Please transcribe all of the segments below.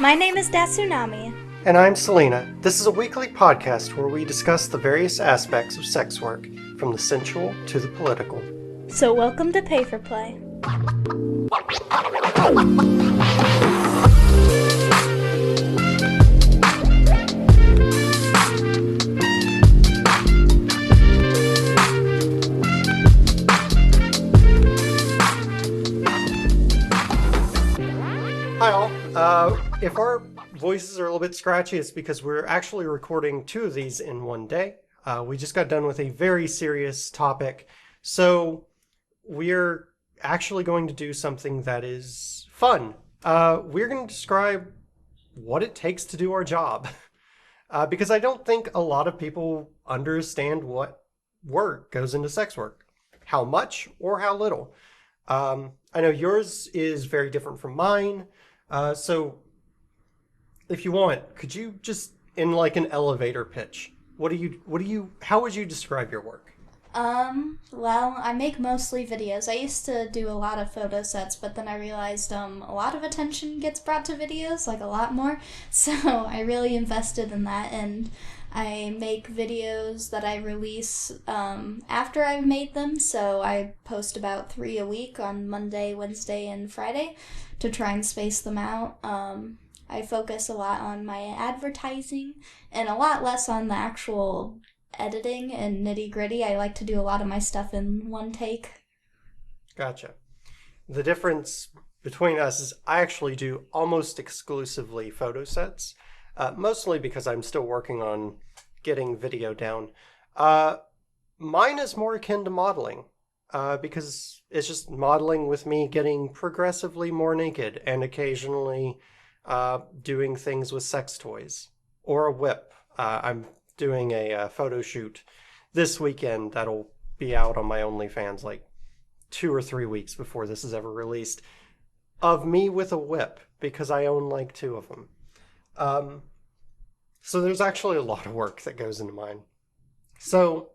My name is Datsunami. And I'm Selena. This is a weekly podcast where we discuss the various aspects of sex work, from the sensual to the political. So welcome to Pay for Play. Hi all. If our voices are a little bit scratchy, it's because we're actually recording two of these in one day. We just got done with a very serious topic, so we're actually going to do something that is fun. We're going to describe what it takes to do our job, because I don't think a lot of people understand what work goes into sex work, how much or how little. I know yours is very different from mine. So if you want, could you just, in like an elevator pitch, how would you describe your work? Well, I make mostly videos. I used to do a lot of photo sets, but then I realized, a lot of attention gets brought to videos, like a lot more. So I really invested in that, and I make videos that I release, after I've made them. So I post about 3 a week on Monday, Wednesday, and Friday to try and space them out. I focus a lot on my advertising and a lot less on the actual editing and nitty-gritty. I like to do a lot of my stuff in one take. Gotcha. The difference between us is I actually do almost exclusively photo sets, mostly because I'm still working on getting video down. Mine is more akin to modeling, because it's just modeling with me getting progressively more naked and occasionally doing things with sex toys or a whip. I'm doing a photo shoot this weekend that'll be out on my OnlyFans like 2 or 3 weeks before this is ever released, of me with a whip, because I own like 2 of them. So there's actually a lot of work that goes into mine. So,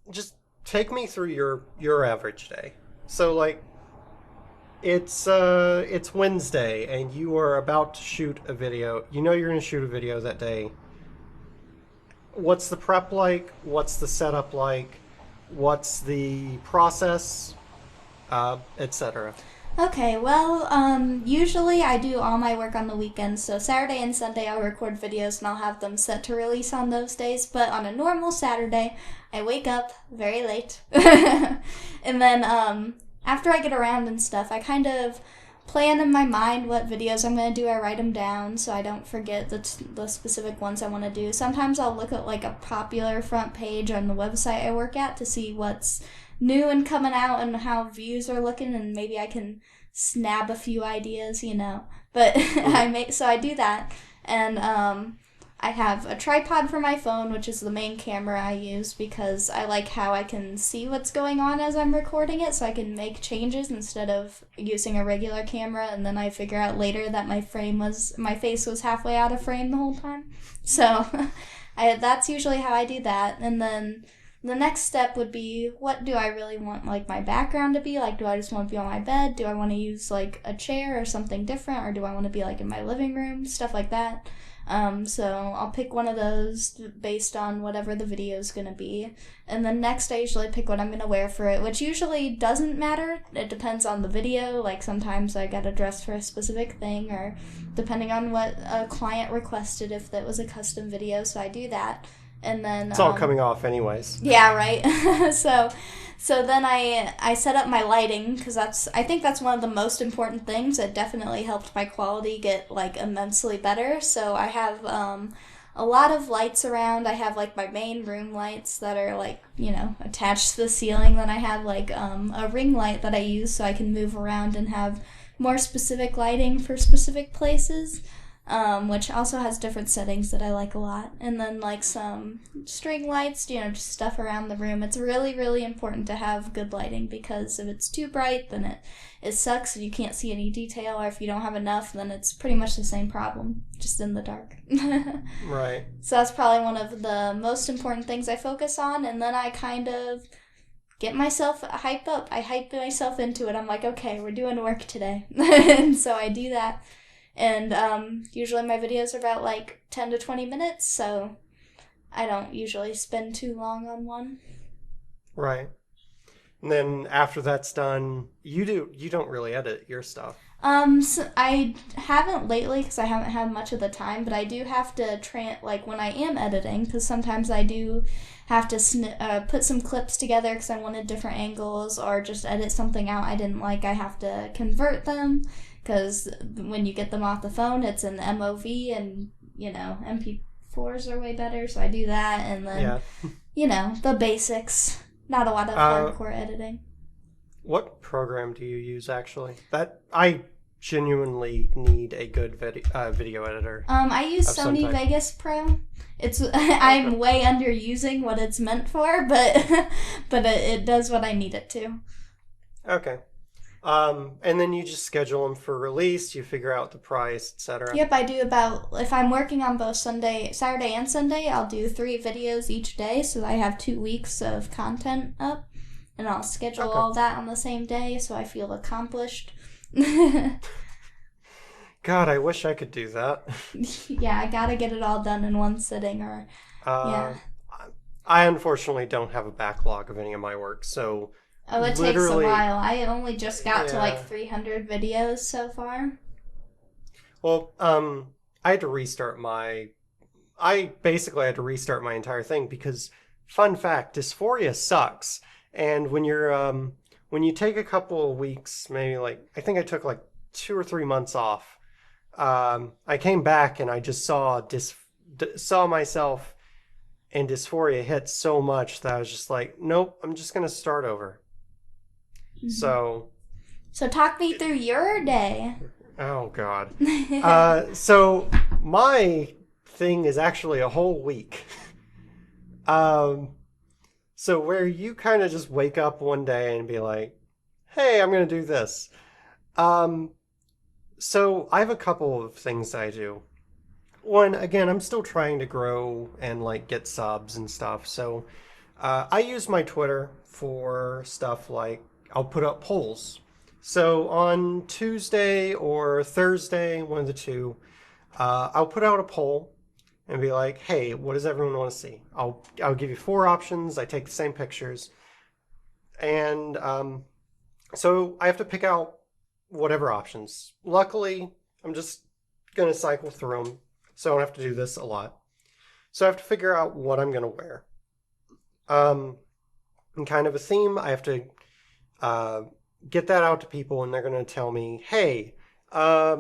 just take me through your average day. So like, it's Wednesday and you are about to shoot a video. You know you're going to shoot a video that day. What's the prep like? What's the setup like? What's the process? Etc. Okay, well, usually I do all my work on the weekends, so Saturday and Sunday I'll record videos and I'll have them set to release on those days, but on a normal Saturday, I wake up very late, and then, after I get around and stuff, I kind of plan in my mind what videos I'm going to do. I write them down so I don't forget the specific ones I want to do. Sometimes I'll look at like a popular front page on the website I work at to see what's new and coming out and how views are looking, and maybe I can snab a few ideas, But I do that, and I have a tripod for my phone, which is the main camera I use because I like how I can see what's going on as I'm recording it, so I can make changes instead of using a regular camera, and then I figure out later that my face was halfway out of frame the whole time. So that's usually how I do that, and then the next step would be, what do I really want, like, my background to be? Like, do I just want to be on my bed? Do I want to use, like, a chair or something different? Or do I want to be, like, in my living room? Stuff like that. So I'll pick one of those based on whatever the video is going to be. And then next I usually pick what I'm going to wear for it, which usually doesn't matter. It depends on the video. Like, sometimes I gotta dress for a specific thing, or depending on what a client requested, if that was a custom video, so I do that. And then it's all coming off anyways. Yeah, right. So then I set up my lighting, because I think that's one of the most important things. It definitely helped my quality get like immensely better. So I have a lot of lights around. I have like my main room lights that are like, attached to the ceiling. Then I have like a ring light that I use so I can move around and have more specific lighting for specific places. Which also has different settings that I like a lot. And then like some string lights, just stuff around the room. It's really, really important to have good lighting, because if it's too bright, then it sucks and you can't see any detail, or if you don't have enough, then it's pretty much the same problem, just in the dark. Right. So that's probably one of the most important things I focus on, and then I kind of get myself hype up. I hype myself into it. I'm like, okay, we're doing work today. And so I do that. And usually my videos are about like 10 to 20 minutes, so I don't usually spend too long on one. Right. And then after that's done, you don't really edit your stuff. So I haven't lately because I haven't had much of the time, but I do have to like when I am editing, because sometimes I do have to put some clips together because I wanted different angles, or just edit something out I didn't like. I have to convert them because when you get them off the phone, it's an MOV, and MP4s are way better. So I do that, and then the basics. Not a lot of hardcore editing. What program do you use actually? That I genuinely need a good video editor. I use Sony Vegas Pro. It's I'm way underusing what it's meant for, but it does what I need it to. Okay. And then you just schedule them for release. You figure out the price, etc. Yep, I do if I'm working on both Saturday and Sunday, I'll do 3 videos each day, so I have 2 weeks of content up, and I'll schedule all that on the same day, so I feel accomplished. God, I wish I could do that. Yeah, I gotta get it all done in one sitting, or yeah. I unfortunately don't have a backlog of any of my work, so. Oh, it takes a while. I only just got to like 300 videos so far. Well, I had to restart I basically had to restart my entire thing because, fun fact, dysphoria sucks. And when when you take a couple of weeks, maybe I think I took like 2 or 3 months off. I came back and I just saw myself, and dysphoria hit so much that I was just like, nope, I'm just gonna start over. So talk me through your day. Oh, God. So my thing is actually a whole week. So where you kind of just wake up one day and be like, hey, I'm going to do this. So I have a couple of things that I do. One, again, I'm still trying to grow and get subs and stuff. So I use my Twitter for stuff like I'll put up polls. So on Tuesday or Thursday, one of the two, I'll put out a poll and be like, hey, what does everyone want to see? I'll give you 4 options. I take the same pictures. And so I have to pick out whatever options. Luckily, I'm just going to cycle through them, so I don't have to do this a lot. So I have to figure out what I'm going to wear. And kind of a theme, I have to get that out to people, and they're going to tell me, hey, I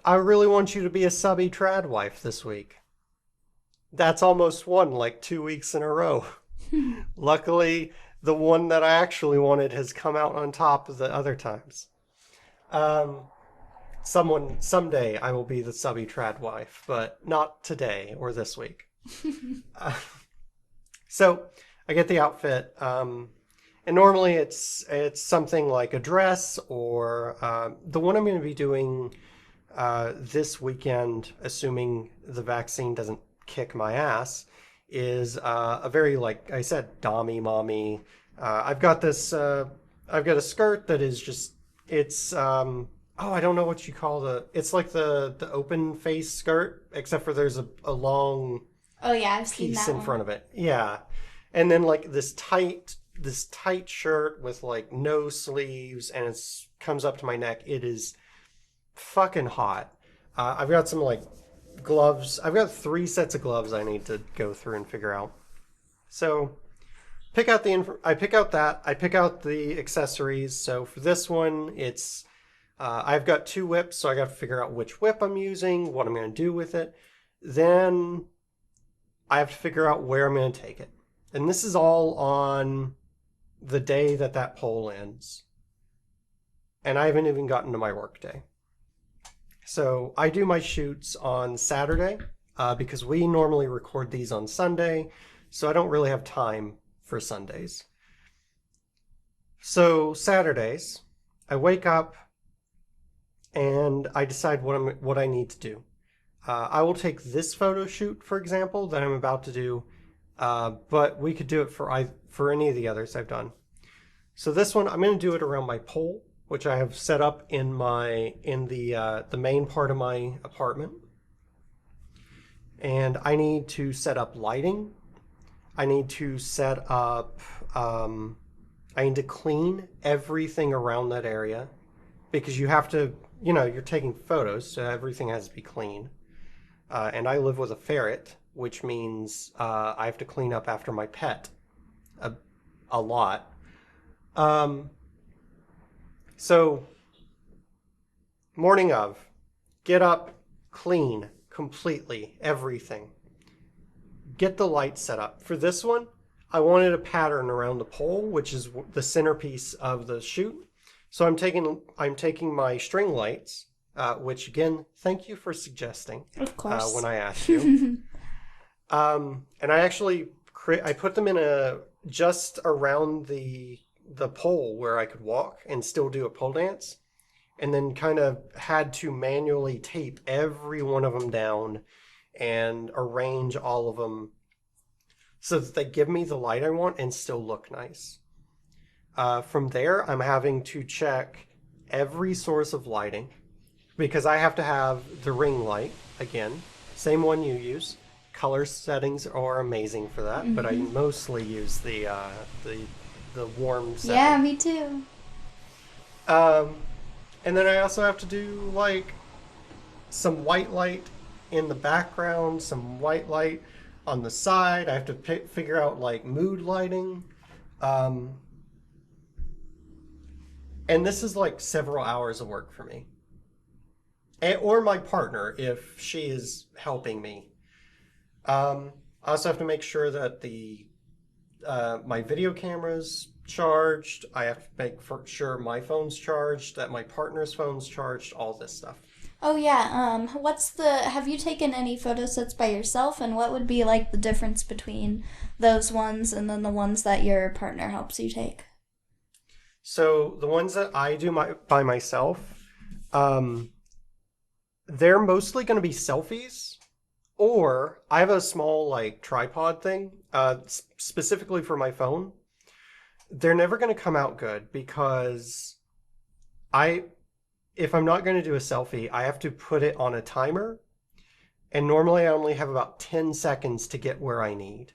really want you to be a subby trad wife this week. That's almost won 2 weeks in a row. Luckily, the one that I actually wanted has come out on top of the other times. Someday I will be the subby trad wife, but not today or this week. So I get the outfit. And normally it's something like a dress, or the one I'm going to be doing this weekend, assuming the vaccine doesn't kick my ass, is a very, like I said, dommy mommy. I've got a skirt that is just, it's, I don't know what you call it's like the open face skirt, except for there's a long I've seen piece that in front of it. Yeah. And then this tight shirt with no sleeves, and it comes up to my neck. It is fucking hot. I've got some gloves. I've got 3 sets of gloves I need to go through and figure out. So I pick out that. I pick out the accessories. So for this one, it's I've got 2 whips, so I got to figure out which whip I'm using, what I'm going to do with it. Then I have to figure out where I'm going to take it. And this is all on the day that poll ends. And I haven't even gotten to my work day. So I do my shoots on Saturday because we normally record these on Sunday. So I don't really have time for Sundays. So Saturdays, I wake up and I decide what I need to do. I will take this photo shoot, for example, that I'm about to do but we could do it for any of the others I've done. So this one, I'm going to do it around my pole, which I have set up in the main part of my apartment. And I need to set up lighting. I need to set up. I need to clean everything around that area because you have to. You're taking photos, so everything has to be clean. And I live with a ferret, which means I have to clean up after my pet a lot. So, morning of, get up, clean completely everything. Get the light set up. For this one, I wanted a pattern around the pole, which is the centerpiece of the shoot. So I'm taking my string lights, which again, thank you for suggesting. Of course. When I asked you. And I actually I put them in just around the pole where I could walk and still do a pole dance, and then kind of had to manually tape every one of them down and arrange all of them so that they give me the light I want and still look nice. From there, I'm having to check every source of lighting because I have to have the ring light, again, same one you use. Color settings are amazing for that, but I mostly use the warm setting. Yeah, me too. And then I also have to do like some white light in the background, some white light on the side. I have to figure out like mood lighting. And this is like several hours of work for me. Or my partner if she is helping me. I also have to make sure that my video camera's charged. I have to make sure my phone's charged, that my partner's phone's charged, all this stuff. Oh yeah, have you taken any photo sets by yourself, and what would be like the difference between those ones and then the ones that your partner helps you take? So the ones that I do by myself, they're mostly going to be selfies, or I have a small like tripod thing, specifically for my phone. They're never going to come out good because if I'm not going to do a selfie, I have to put it on a timer. And normally I only have about 10 seconds to get where I need.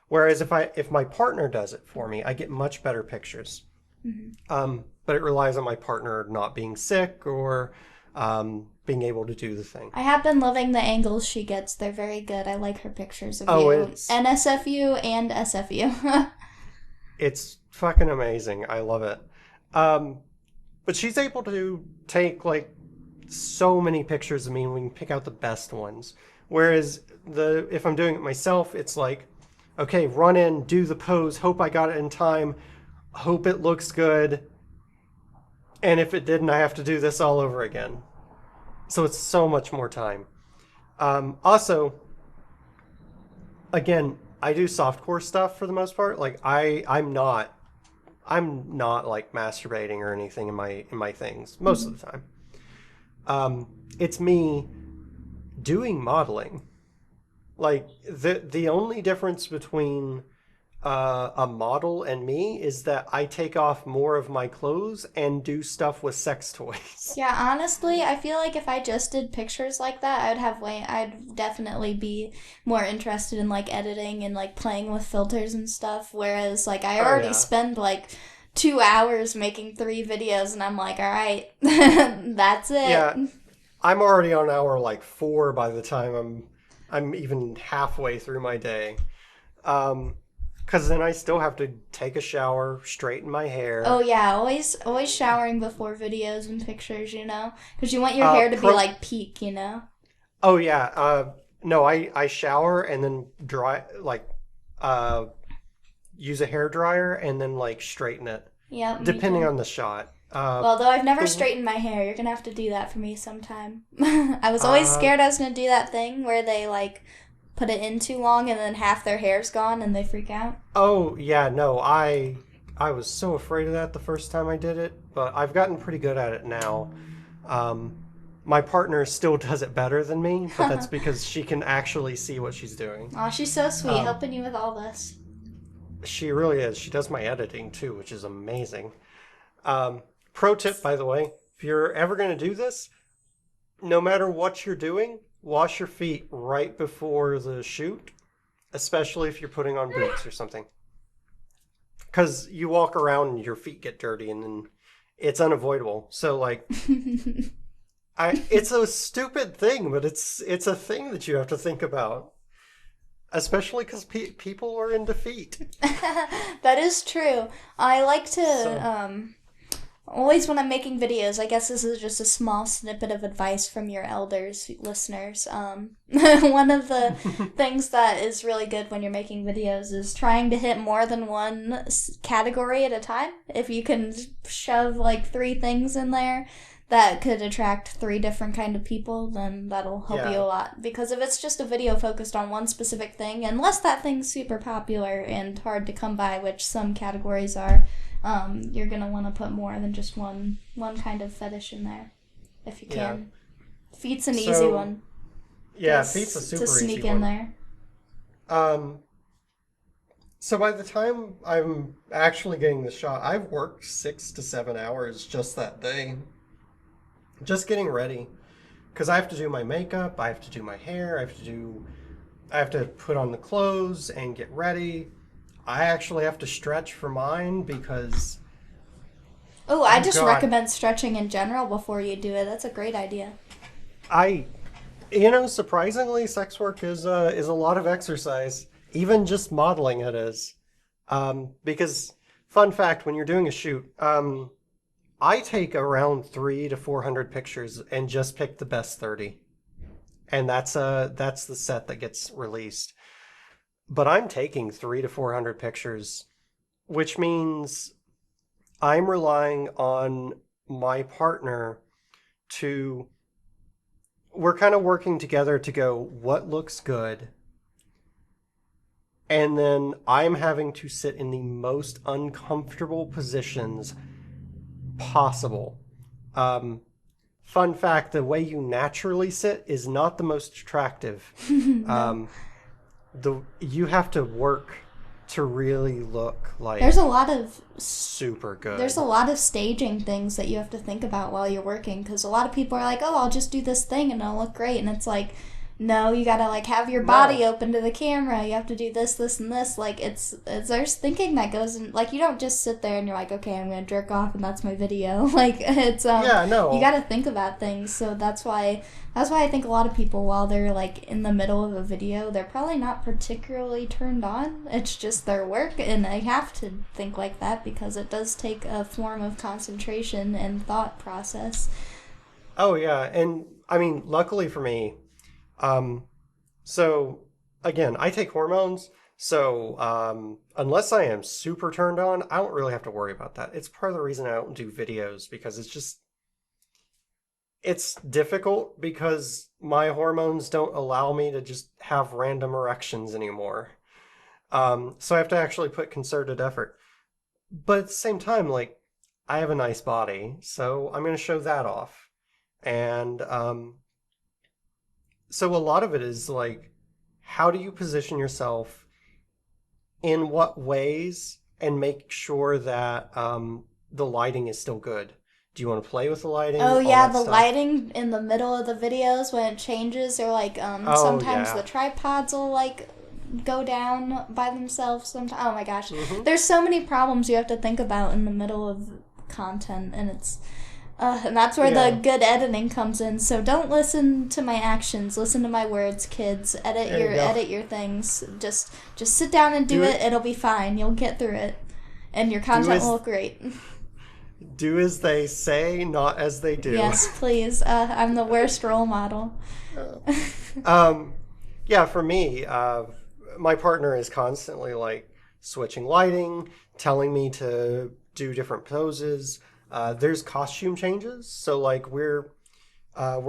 Whereas if my partner does it for me, I get much better pictures. Mm-hmm. But it relies on my partner not being sick or being able to do the thing. I have been loving the angles she gets. They're very good. I like her pictures of you. NSFU and SFU. It's fucking amazing. I love it. But she's able to take like so many pictures of me and we can pick out the best ones. Whereas if I'm doing it myself, it's like, okay, run in, do the pose, hope I got it in time, hope it looks good. And if it didn't, I have to do this all over again. So it's so much more time. Also, again, I do softcore stuff for the most part. Like I'm not like masturbating or anything in my things most of the time. It's me doing modeling. Like the only difference between a model and me is that I take off more of my clothes and do stuff with sex toys. Yeah, honestly, I feel like if I just did pictures like that, I'd definitely be more interested in like editing and like playing with filters and stuff. Whereas like I already spend like 2 hours making 3 videos and I'm like, all right, that's it. Yeah, I'm already on hour like 4 by the time I'm even halfway through my day. Because then I still have to take a shower, straighten my hair. Oh yeah, always showering before videos and pictures, because you want your hair to be like peak, Oh yeah, no, I shower and then dry, like, use a hair dryer and then like straighten it. Yeah, depending on the shot. Well, though I've never straightened my hair, you're gonna have to do that for me sometime. I was always scared I was gonna do that thing where they like put it in too long and then half their hair's gone and they freak out. Oh, yeah, no, I was so afraid of that the first time I did it, but I've gotten pretty good at it now. My partner still does it better than me, but that's because she can actually see what she's doing. Aw, she's so sweet, Um, helping you with all this. she really is. She does my editing too, which is amazing. Pro tip, by the way, if you're ever going to do this, no matter what you're doing, wash your feet right before the shoot, especially if you're putting on boots or something. Because you walk around and your feet get dirty and then it's unavoidable. So, like, it's a stupid thing, but it's a thing that you have to think about, especially because people are into feet. That is true. I like to So, always when I'm making videos, I guess this is just a small snippet of advice from your elders, listeners. One of the things that is really good when you're making videos is trying to hit more than one category at a time. If you can shove like 3 things in there that could attract 3 different kind of people, then that'll help you yeah, a lot. Because if it's just a video focused on one specific thing, unless that thing's super popular and hard to come by, which some categories are, you're gonna want to put more than just one kind of fetish in there, if you yeah. can. Feet's an easy So, one yeah, feet's a to super sneak easy in one. there. Um, so by the time I'm actually getting the shot, I've worked 6 to 7 hours just that day, just getting ready. Because I have to do my makeup, I have to do my hair, I have to put on the clothes and get ready. I actually have to stretch for mine because, Oh, I oh just God, recommend stretching in general before you do it. That's a great idea. I, surprisingly, sex work is a lot of exercise. Even just modeling it is. Because, fun fact, when you're doing a shoot, I take around 300 to 400 pictures and just pick the best 30, and that's the set that gets released. But I'm taking 300 to 400 pictures, which means I'm relying on my partner to. We're kind of working together to go, what looks good? And then I'm having to sit in the most uncomfortable positions possible. Um, Fun fact, the way you naturally sit is not the most attractive. No. Um, you have to work to really look There's like a lot of super there's a good. lot of staging things that you have to think about while you're working because a lot of people are like, "Oh, I'll just do this thing and it'll look great." And it's like, "No, you got to like have your body No. open to the camera. You have to do this, this and this." Like it's there's thinking that goes in like you don't just sit there and you're like, "Okay, I'm going to jerk off and that's my video." Like it's Yeah, you no. got to think about things. So that's why I think a lot of people, while they're like in the middle of a video, they're probably not particularly turned on. It's just their work, and they have to think like that because it does take a form of concentration and thought process. Oh, yeah. And I mean, luckily for me, um, so again, I take hormones. So unless I am super turned on, I don't really have to worry about that. It's part of the reason I don't do videos because it's difficult because my hormones don't allow me to just have random erections anymore. So I have to actually put concerted effort. But at the same time, like, I have a nice body, so I'm going to show that off. And so a lot of it is like, how do you position yourself in what ways and make sure that the lighting is still good? Do you want to play with the lighting, Oh all yeah, that the stuff? lighting in the middle of the videos when it changes, or like Oh, sometimes the yeah. tripods will like go down by themselves. Sometimes, oh my gosh, Mm-hmm. there's so many problems you have to think about in the middle of content, and that's where the Yeah, good editing comes in. So don't listen to my actions. Listen to my words, kids. Edit there you your go. edit your things. Just sit down and do Do it. it. It'll be fine. You'll get through it, and your Do content will as look great. do as they say, not as they do. Yes, please. I'm the worst role model. um, yeah, for me, my partner is constantly like switching lighting, telling me to do different poses. There's costume changes, so like we're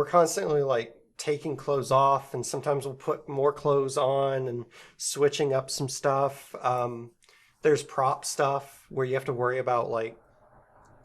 constantly like taking clothes off, and sometimes we'll put more clothes on and switching up some stuff. There's prop stuff where you have to worry about like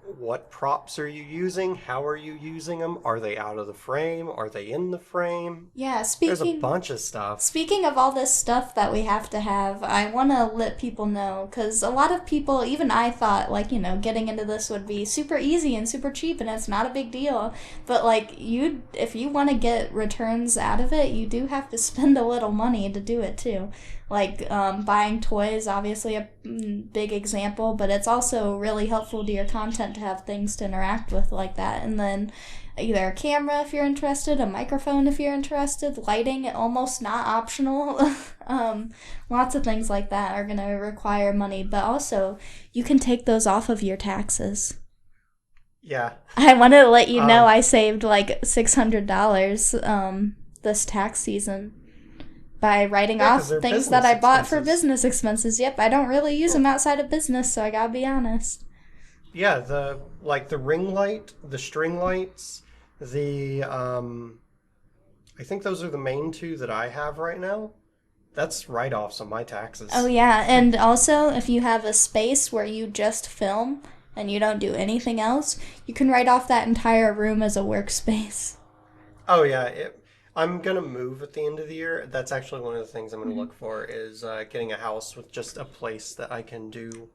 what props are you using? How are you using them? Are they out of the frame? Are they in the frame? Yeah, There's a speaking bunch of stuff. Speaking of all this stuff that we have to have, I want to let people know because a lot of people, even I thought, like, getting into this would be super easy and super cheap and it's not a big deal. But, like, if you want to get returns out of it, you do have to spend a little money to do it too. Like, buying toys, obviously a big example, but it's also really helpful to your content to have things to interact with like that. And then either a camera if you're interested, a microphone if you're interested, lighting almost not optional. Lots of things like that are going to require money, but also you can take those off of your taxes. Yeah. I want to let you know Um, I saved like $600 this tax season by writing yeah, because off they're things that business I bought for expenses. business expenses. Yep, I don't really use them outside of business, so I gotta be honest. Yeah, the ring light, the string lights, the I think those are the main two that I have right now. That's write-offs on my Oh taxes. yeah, and also if you have a space where you just film and you don't do anything else, you can write off that entire room as a workspace. Oh yeah, I'm gonna move at the end of the year. That's actually one of the things I'm gonna Mhm. look for is getting a house with just a place that I can do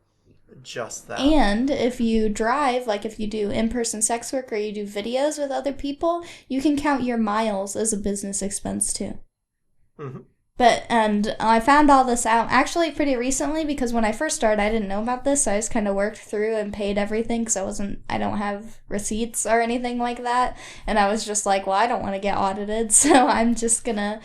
just that. And if you drive, like if you do in person sex work or you do videos with other people, you can count your miles as a business expense too. Hmm. And I found all this out actually pretty recently because when I first started, I didn't know about this. So I just kind of worked through and paid everything because I don't have receipts or anything like that. And I was just like, well, I don't want to get audited. So I'm just going to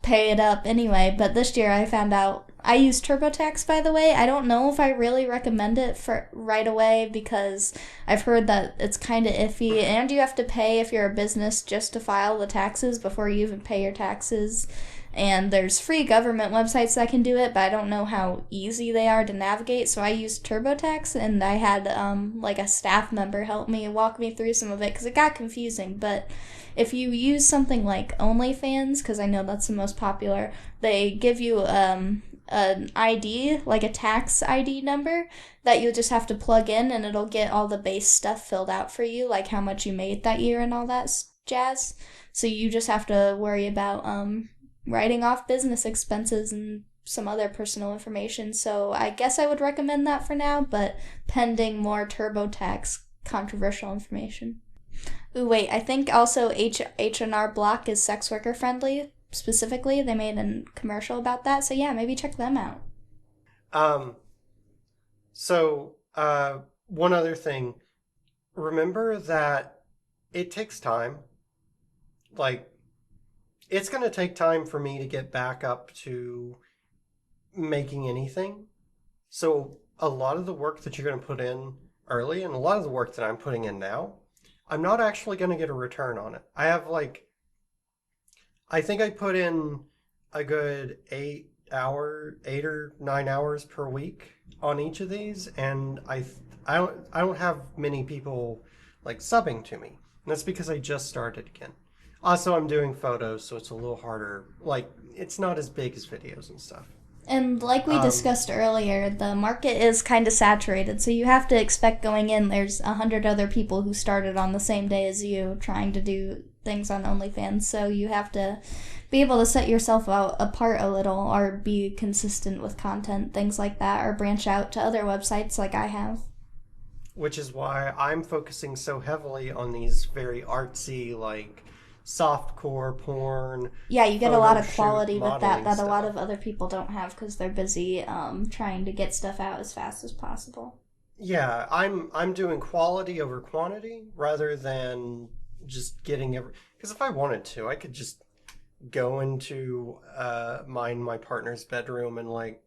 pay it up anyway. But this year I found out I use TurboTax, by the way. I don't know if I really recommend it for right away because I've heard that it's kind of iffy and you have to pay if you're a business just to file the taxes before you even pay your taxes. And there's free government websites that can do it, but I don't know how easy they are to navigate. So I used TurboTax, and I had like a staff member help me walk me through some of it because it got confusing. But if you use something like OnlyFans, because I know that's the most popular, they give you an ID, like a tax ID number, that you'll just have to plug in, and it'll get all the base stuff filled out for you, like how much you made that year and all that jazz. So you just have to worry about writing off business expenses and some other personal information. So I guess I would recommend that for now, but pending more TurboTax controversial information. Ooh, wait, I think also H&R Block is sex worker friendly specifically. They made a commercial about that. So yeah, maybe check them out. Um, one other thing, remember that it takes time. Like, it's gonna take time for me to get back up to making anything. So a lot of the work that you're going to put in early and a lot of the work that I'm putting in now, I'm not actually going to get a return on it. I think I put in a good 8 or 9 hours per week on each of these, and I don't have many people like subbing to me. And that's because I just started again. Also, I'm doing photos, so it's a little harder. Like, it's not as big as videos and stuff. And like we Um, discussed earlier, the market is kind of saturated, so you have to expect going in there's 100 other people who started on the same day as you trying to do things on OnlyFans. So you have to be able to set yourself out apart a little or be consistent with content, things like that, or branch out to other websites like I have. which is why I'm focusing so heavily on these very artsy, like softcore porn, Yeah, you get a lot photo of shoot quality with that modeling that a lot stuff. of other people don't have because they're busy trying to get stuff out as fast as possible. Yeah, I'm doing quality over quantity rather than just getting every. Because if I wanted to, I could just go into my partner's bedroom and like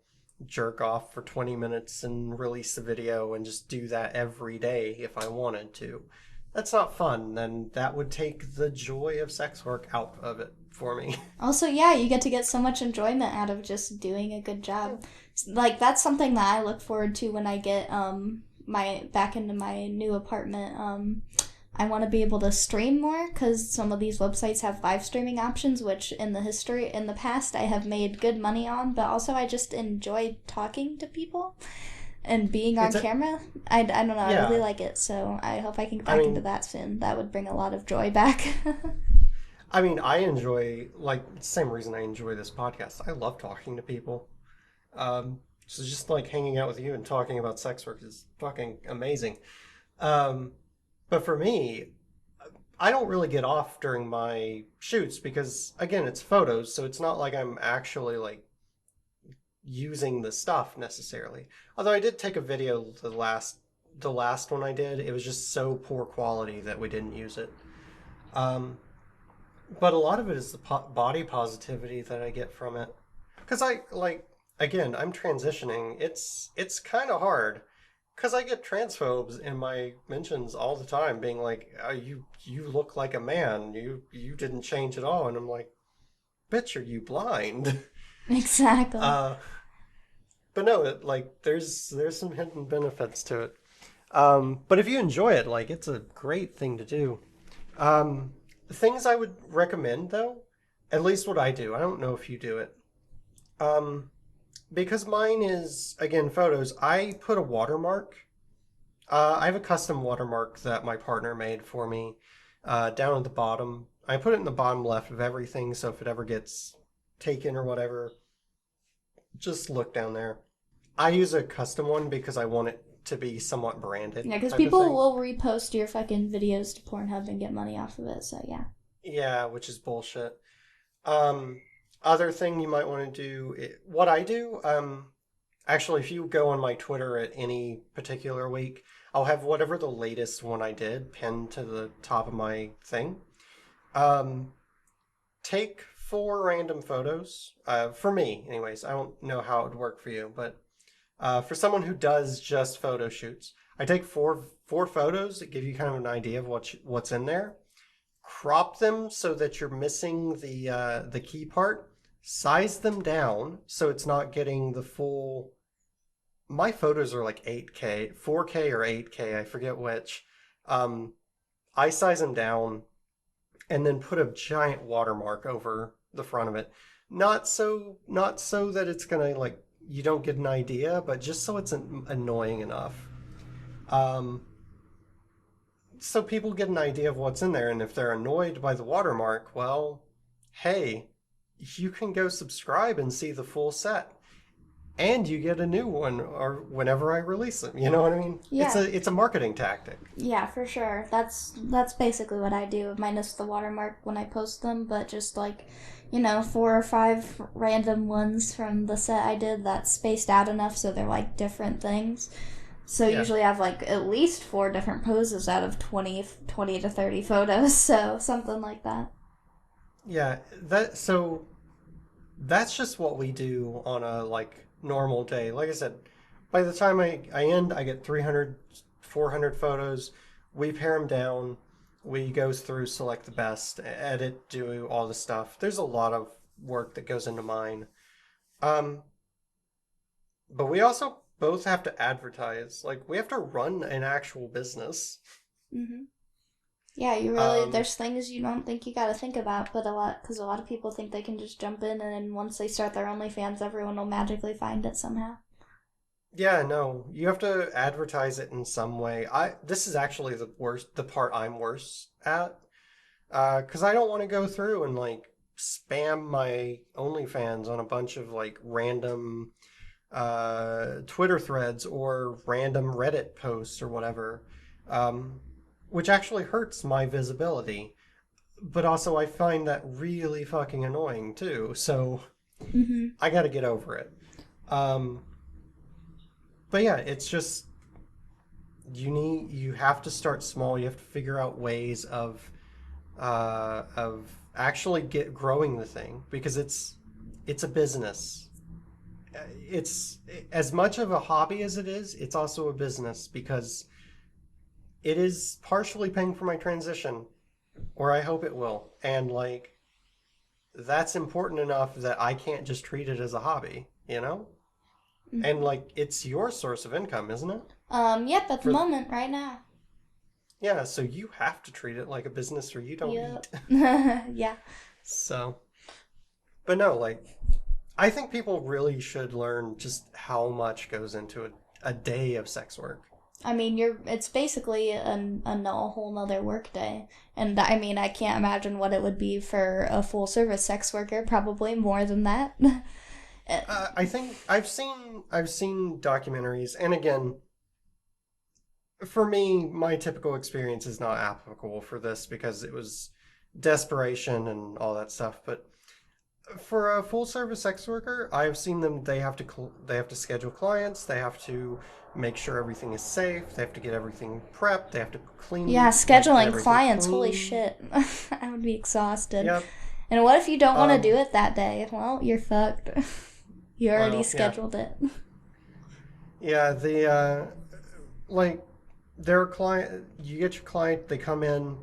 jerk off for 20 minutes and release the video and just do that every day if I wanted to. That's not fun. Then that would take the joy of sex work out of it for me. Also, yeah, you get so much enjoyment out of just doing a good job. Like that's something that I look forward to when I get my back into my new apartment. I want to be able to stream more because some of these websites have live streaming options, which in the past I have made good money on. But also, I just enjoy talking to people. And being on It's a camera, I don't know, I really yeah. like it, so I hope I can get I back into mean, that soon. That would bring a lot of joy back. I enjoy like same reason I enjoy this podcast. I love talking to people. So just like hanging out with you and talking about sex work is fucking amazing. Um, but for me, I don't really get off during my shoots because again, it's photos, so it's not like I'm actually like using the stuff necessarily. Although I did take a video the last one I did, it was just so poor quality that we didn't use it. Um, but a lot of it is the body positivity that I get from it. Because I like again, I'm transitioning. It's kind of hard because I get transphobes in my mentions all the time, being like, you look like a man. You didn't change at all." And I'm like, "Bitch, are you blind?" Exactly. uh, but no, like there's some hidden benefits to it. But if you enjoy it, like it's a great thing to do. Um, Things I would recommend though, at least what I do. I don't know if you do it. Um, because mine is again photos. I put a watermark. I have a custom watermark that my partner made for me down at the bottom. I put it in the bottom left of everything, so if it ever gets taken or whatever, just look down there. I use a custom one because I want it to be somewhat branded Yeah, because type of people thing. will repost your fucking videos to Pornhub and get money off of it, so yeah. Yeah, which is bullshit. Um, Other thing you might want to do, what I do, actually, if you go on my Twitter at any particular week, I'll have whatever the latest one I did pinned to the top of my thing. Um, Take 4 random photos. For me, anyways. I don't know how it would work for you, but for someone who does just photo shoots, I take four photos that give you kind of an idea of what's in there. Crop them so that you're missing the key part. Size them down so it's not getting the full. My photos are like 8K, 4K or 8K, I forget which. Um, I size them down and then put a giant watermark over the front of it. Not so that it's gonna like you don't get an idea, but just so it's annoying enough. Um, so people get an idea of what's in there, and if they're annoyed by the watermark, well, hey, you can go subscribe and see the full set, and you get a new one or whenever I release them. You know what I mean? It's Yeah, a marketing tactic. yeah, for sure. That's basically what I do, minus the watermark when I post them, but just like, 4 or 5 random ones from the set I did that's spaced out enough so they're like different things. So Yeah, usually I have like at least 4 different poses out of 20 to 30 photos, so something like that. yeah. That's just what we do on a like normal day. Like I said, by the time I end, I get 300, 400 photos. We pare them down. We go through, select the best, edit, do all the stuff. There's a lot of work that goes into mine. Um, but we also both have to advertise. Like we have to run an actual business. hmm Yeah, you really, Um, there's things you don't think you gotta think about, but because a lot of people think they can just jump in and then once they start their OnlyFans, everyone will magically find it somehow. yeah, no, you have to advertise it in some way. This is actually the part I'm worse at. Because I don't want to go through and like spam my OnlyFans on a bunch of like random Twitter threads or random Reddit posts or whatever, um, which actually hurts my visibility. But also, I find that really fucking annoying too. So Mm-hmm. I got to get over it. Um, but yeah, it's just you have to start small. You have to figure out ways of actually get growing the thing because it's a business. It's as much of a hobby as it is. It's also a business because it is partially paying for my transition, or I hope it will. And like that's important enough that I can't just treat it as a hobby, you know? And Mm-hmm. like it's your source of income, isn't it? Yep, at the For moment, right now. Yeah, so you have to treat it like a business or you don't Yep. eat. Yeah. So, but no, like I think people really should learn just how much goes into a day of sex work. I mean, it's basically a whole nother work day. And I mean, I can't imagine what it would be for a full service sex worker, probably more than that. I think I've seen documentaries, and again, for me, my typical experience is not applicable for this because it was desperation and all that stuff. But for a full service sex worker, I've seen them. They have to schedule clients. They have to make sure everything is safe. They have to get everything prepped. They have to Yeah, get scheduling everything clients, holy clean. shit. I would be exhausted. Yep. And what if you don't want to do Um. it that day? Well, you're fucked. You already Well, yeah. scheduled it. Yeah. Like their client. You get your client. They come in.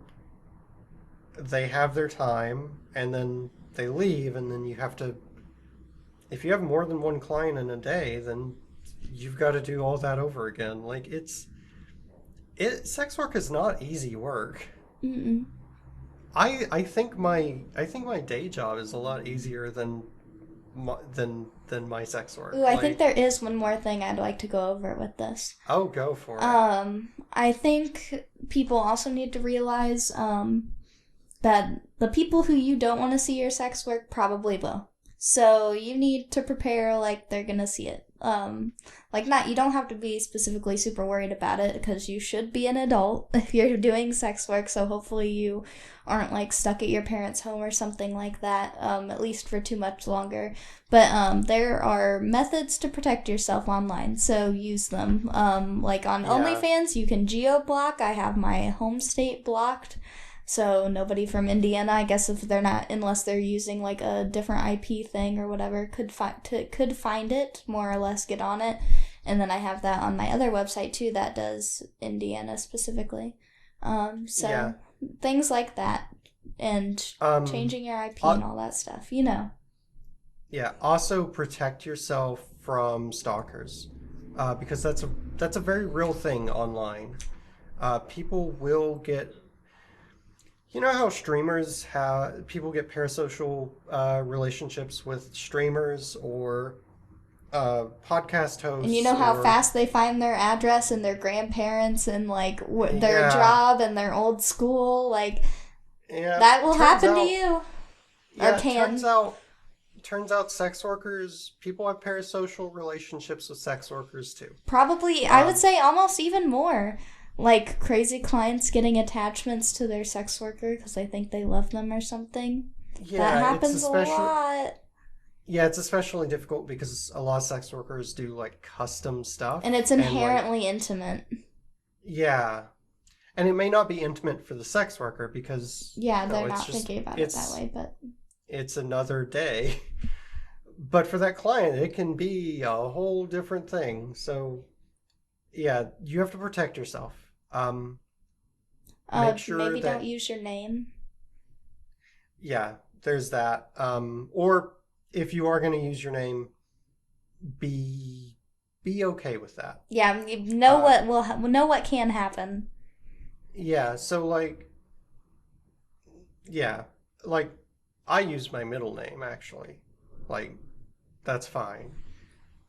They have their time, and then they leave, and then you have to. If you have more than one client in a day, then you've got to do all that over again. Like sex work is not easy work. Mm-mm. I think my day job is a lot easier than my sex work. Ooh, I think Like, there is one more thing I'd like to go over with this. oh, go for it. I think people also need to realize that the people who you don't want to see your sex work probably will. So you need to prepare like they're gonna see it. Like not you don't have to be specifically super worried about it because you should be an adult if you're doing sex work. So hopefully you aren't like stuck at your parents' home or something like that. At least for too much longer. But there are methods to protect yourself online, so use them. Like on Yeah, OnlyFans, you can geo block. I have my home state blocked. So nobody from Indiana, I guess if they're not, unless they're using like a different IP thing or whatever, could find it more or less, get on it. And then I have that on my other website too that does Indiana specifically. So yeah. things like that and Um, changing your IP uh, and all that stuff, you know. yeah. Also, protect yourself from stalkers, because that's a very real thing online. People will get. You know how streamers have people get parasocial relationships with streamers or podcast And you hosts know how or fast they find their address and their grandparents and like their yeah, job and their old school, like yeah. that will Turns happen to out, you or yeah. Turns can. out, turns out, sex workers people have parasocial relationships with sex workers too. Probably, I would Um, say almost even more. Like crazy clients getting attachments to their sex worker because they think they love them or something. That yeah, happens a lot. it's especially difficult because a lot of sex workers do like custom And stuff it's and like inherently intimate. yeah, and it may not be intimate for the sex worker because Yeah, you know they're it's not just thinking about it that it's way, but it's another day. But for that client, it can be a whole different thing. So yeah, you have to protect yourself. Make sure maybe don't that use your name. yeah, there's that. Or if you are going to use your name, be be okay with that. Yeah, you Uh, know what can happen. yeah. So like yeah, like I use my middle name actually. Like that's fine.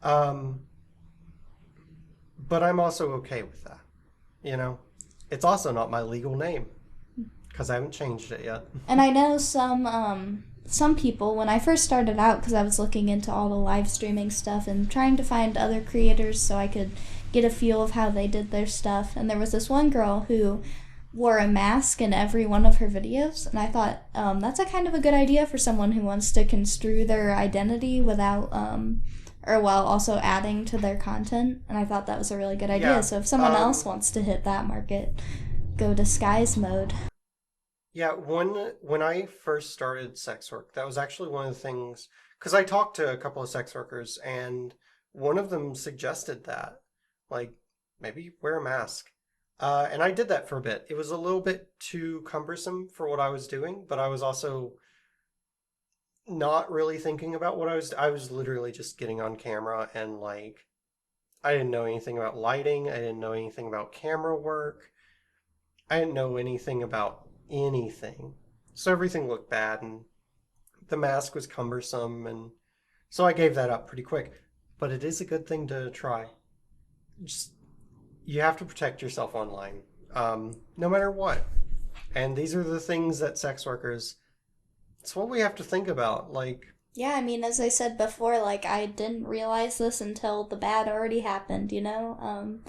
Um, but I'm also okay with that. You know, it's also not my legal name because I haven't changed it yet. And I know some people when I first started out because I was looking into all the live streaming stuff and trying to find other creators so I could get a feel of how they did their stuff. And there was this one girl who wore a mask in every one of her videos, and I thought that's a kind of a good idea for someone who wants to construe their identity without or while also adding to their content. And I thought that was a really good idea. Yeah. So if someone else wants to hit that market, go disguise mode. Yeah, when I first started sex work, that was actually one of the things because I talked to a couple of sex workers and one of them suggested that like maybe wear a mask. And I did that for a bit. It was a little bit too cumbersome for what I was doing, but I was also not really thinking about what I was literally just getting on camera and like I didn't know anything about lighting, I didn't know anything about camera work. I didn't know anything about anything. So everything looked bad and the mask was cumbersome and so I gave that up pretty quick. But it is a good thing to try. just you have to protect yourself online, no matter what. And these are the things that sex workers. It's what we have to think about. Like, Yeah, I mean, as I said before, like, I didn't realize this until the bad already happened, you know?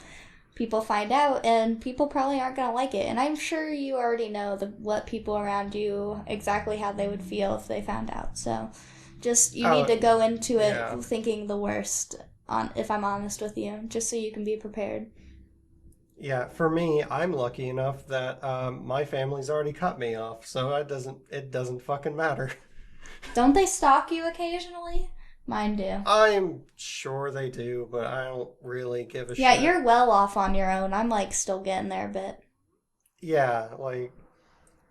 People find out, and people probably aren't gonna like it. And I'm sure you already know what people around you, exactly how they would feel if they found out. So, just, you need to go into it yeah. thinking the worst, if I'm honest with you, just so you can be prepared. Yeah, for me, I'm lucky enough that my family's already cut me off, so it doesn't fucking matter. Don't they stalk you occasionally? Mine do. I'm sure they do, but I don't really give a Yeah, shit. you're well off on your own. I'm, like, still getting there a bit. Yeah, like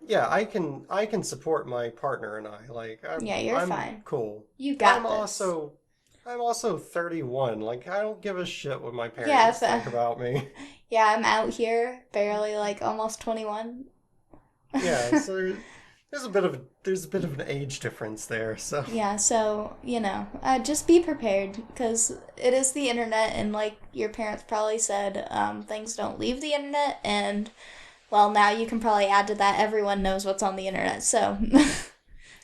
yeah, I can support my partner and I. Like Yeah, you're I'm fine. cool. You I'm got this. also I'm also 31. Like I don't give a shit what my Yeah, parents think about me. yeah, I'm out here, barely like almost 21. Yeah, so there's a bit of an age difference there. So Yeah, so, just be prepared because it is the internet, and like your parents probably said, things don't leave the internet, and well, now you can probably add to that, everyone knows what's on the internet, so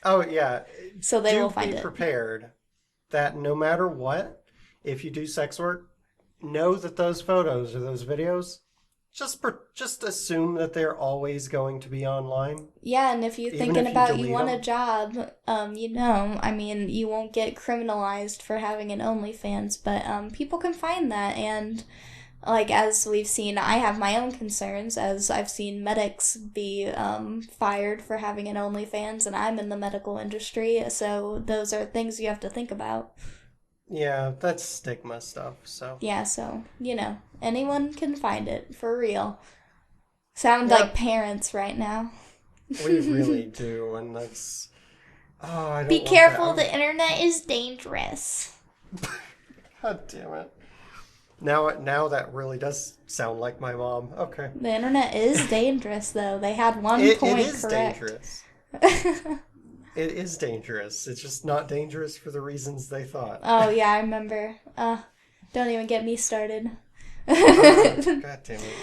oh yeah, so they will do find be it. prepared that no matter what, if you do sex work, know that those photos or those videos just assume that they're always going to be online, Yeah, and if you're even thinking if you about you delete want a them. job, I mean, you won't get criminalized for having an OnlyFans, but people can find that, and like as we've seen, I have my own concerns as I've seen medics be fired for having an OnlyFans, and I'm in the medical industry, so those are things you have to think about. Yeah, that's stigma stuff. So, Yeah, so anyone can find it for real. Sound like yep, parents right now. we really do, and that's oh, I Be don't want that. careful, the internet is dangerous. God damn it. Now that really does sound like my mom. Okay, The internet is dangerous, though. They had one it point is correct. dangerous. It is dangerous. It's just not dangerous for the reasons they thought. Oh, yeah, I remember. Don't even get me started. God damn it.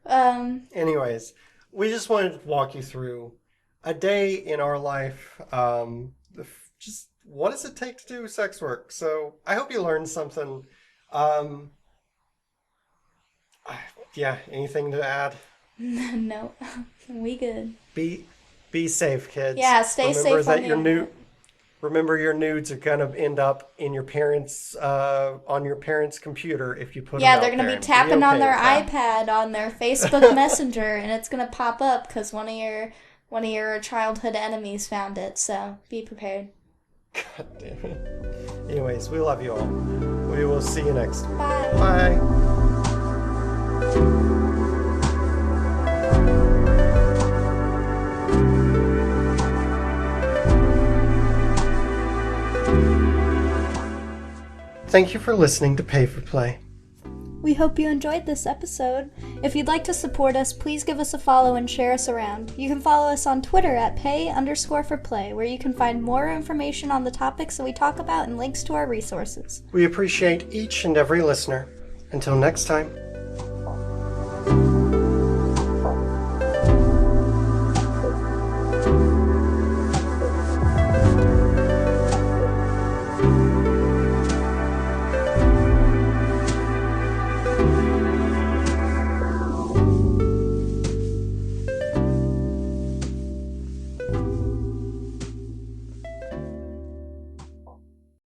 um, Anyways, we just wanted to walk you through a day in our life. Just what does it take to do sex work? So I hope you learned something. Um, yeah, anything to add? no, we good. Be be safe, kids. Yeah, stay Remember safe on that the internet. remember your nudes are gonna end up in your parents' on your parents' computer if you put them Yeah, they're out gonna there, be and be tapping on okay their with that. iPad on their Facebook Messenger, and it's gonna pop up because one of your childhood enemies found it. So be prepared. God damn it. Anyways, we love you all. We will see you next week. Bye. Bye. Thank you for listening to Pay for Play. We hope you enjoyed this episode. If you'd like to support us, please give us a follow and share us around. You can follow us on Twitter at pay_for_play, where you can find more information on the topics that we talk about and links to our resources. We appreciate each and every listener. Until next time.